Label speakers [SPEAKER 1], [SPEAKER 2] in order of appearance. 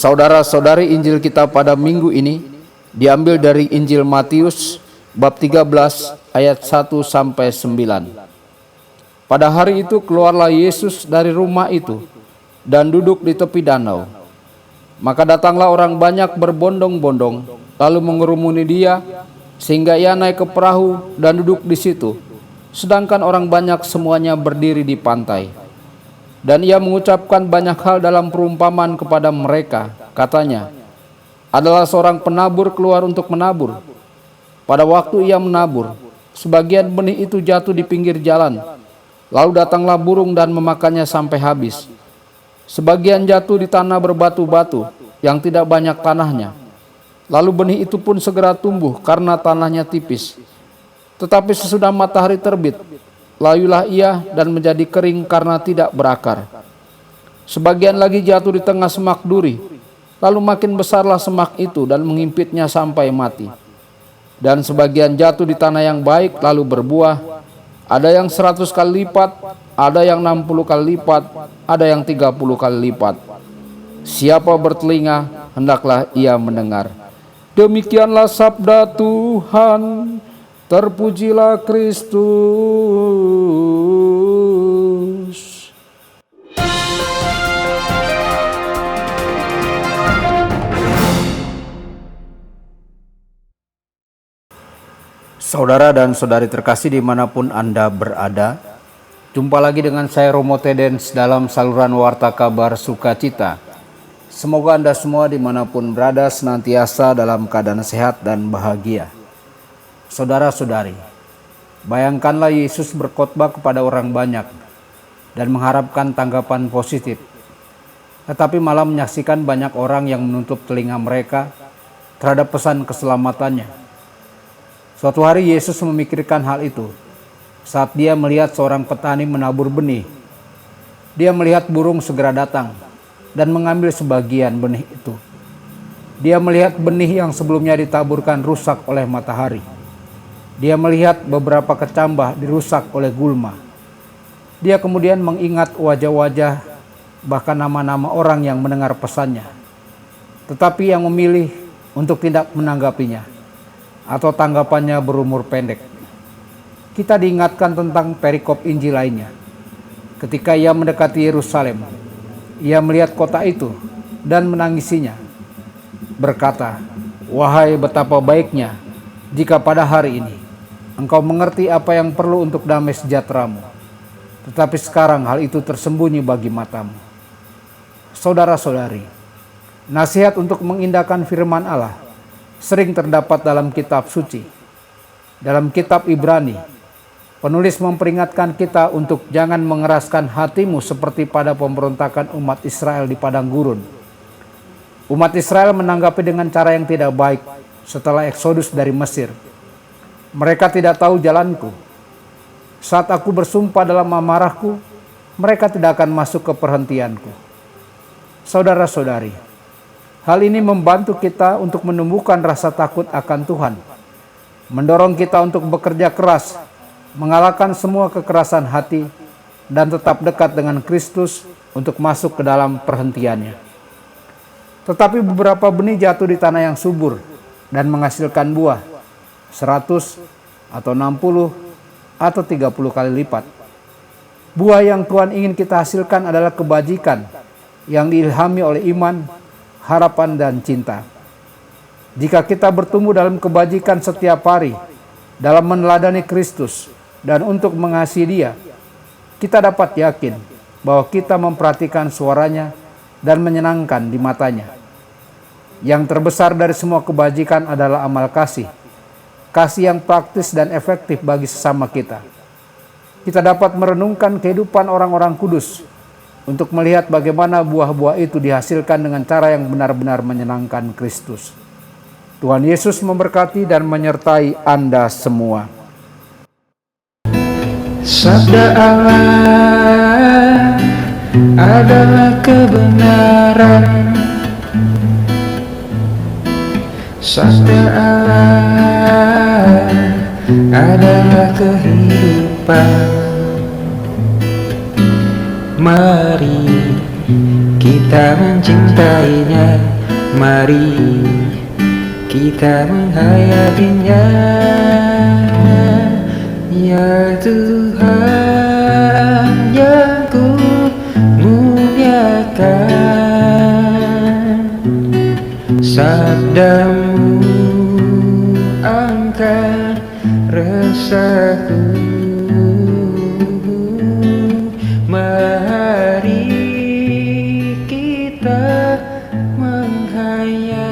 [SPEAKER 1] Saudara-saudari, Injil kita pada minggu ini diambil dari Injil Matius bab 13 ayat 1 sampai 9. Pada hari itu keluarlah Yesus dari rumah itu dan duduk di tepi danau. Maka datanglah orang banyak berbondong-bondong lalu mengerumuni dia sehingga ia naik ke perahu dan duduk di situ, sedangkan orang banyak semuanya berdiri di pantai. Dan ia mengucapkan banyak hal dalam perumpamaan kepada mereka. Katanya, adalah seorang penabur keluar untuk menabur. Pada waktu ia menabur, sebagian benih itu jatuh di pinggir jalan. Lalu datanglah burung dan memakannya sampai habis. Sebagian jatuh di tanah berbatu-batu yang tidak banyak tanahnya. Lalu benih itu pun segera tumbuh karena tanahnya tipis. Tetapi sesudah matahari terbit, layulah ia dan menjadi kering karena tidak berakar. Sebagian lagi jatuh di tengah semak duri, lalu makin besarlah semak itu dan menghimpitnya sampai mati. Dan sebagian jatuh di tanah yang baik lalu berbuah, ada yang 100 kali lipat, ada yang 60 kali lipat, ada yang 30 kali lipat. Siapa bertelinga, hendaklah ia mendengar. Demikianlah sabda Tuhan. Terpujilah Kristus. Saudara dan saudari terkasih dimanapun Anda berada, jumpa lagi dengan saya Romo Tedens dalam saluran Warta Kabar Sukacita. Semoga Anda semua dimanapun berada senantiasa dalam keadaan sehat dan bahagia. Saudara-saudari, bayangkanlah Yesus berkhotbah kepada orang banyak dan mengharapkan tanggapan positif, tetapi malah menyaksikan banyak orang yang menutup telinga mereka terhadap pesan keselamatannya. Suatu hari Yesus memikirkan hal itu saat dia melihat seorang petani menabur benih. Dia melihat burung segera datang dan mengambil sebagian benih itu. Dia melihat benih yang sebelumnya ditaburkan rusak oleh matahari. Dia melihat beberapa kecambah dirusak oleh gulma. Dia kemudian mengingat wajah-wajah, bahkan nama-nama orang yang mendengar pesannya, tetapi yang memilih untuk tidak menanggapinya, atau tanggapannya berumur pendek. Kita diingatkan tentang perikop Injil lainnya. Ketika ia mendekati Yerusalem, ia melihat kota itu dan menangisinya, berkata, "Wahai betapa baiknya jika pada hari ini engkau mengerti apa yang perlu untuk damai sejahteramu, tetapi sekarang hal itu tersembunyi bagi matamu." Saudara-saudari, nasihat untuk mengindahkan firman Allah sering terdapat dalam kitab suci. Dalam kitab Ibrani, penulis memperingatkan kita untuk jangan mengeraskan hatimu seperti pada pemberontakan umat Israel di padang gurun. Umat Israel menanggapi dengan cara yang tidak baik setelah eksodus dari Mesir. Mereka tidak tahu jalanku. Saat aku bersumpah dalam amarahku, mereka tidak akan masuk ke perhentianku. Saudara-saudari, hal ini membantu kita untuk menumbuhkan rasa takut akan Tuhan, mendorong kita untuk bekerja keras, mengalahkan semua kekerasan hati, dan tetap dekat dengan Kristus untuk masuk ke dalam perhentiannya. Tetapi beberapa benih jatuh di tanah yang subur dan menghasilkan buah, 100 atau 60 atau 30 kali lipat. Buah yang Tuhan ingin kita hasilkan adalah kebajikan yang diilhami oleh iman, harapan, dan cinta. Jika kita bertumbuh dalam kebajikan setiap hari, dalam meneladani Kristus dan untuk mengasihi Dia, kita dapat yakin bahwa kita memperhatikan suaranya dan menyenangkan di matanya. Yang terbesar dari semua kebajikan adalah amal kasih. Kasih yang praktis dan efektif bagi sesama kita. Kita dapat merenungkan kehidupan orang-orang kudus untuk melihat bagaimana buah-buah itu dihasilkan dengan cara yang benar-benar menyenangkan Kristus. Tuhan Yesus memberkati dan menyertai Anda semua.
[SPEAKER 2] Sabda Allah adalah kebenaran. Sabda Allah adalah kehidupan. Mari kita mencintainya Mari kita menghayatinya, ya Tuhan yang ku muliakan. Sabdamu angkat resahku. Mari kita menghayati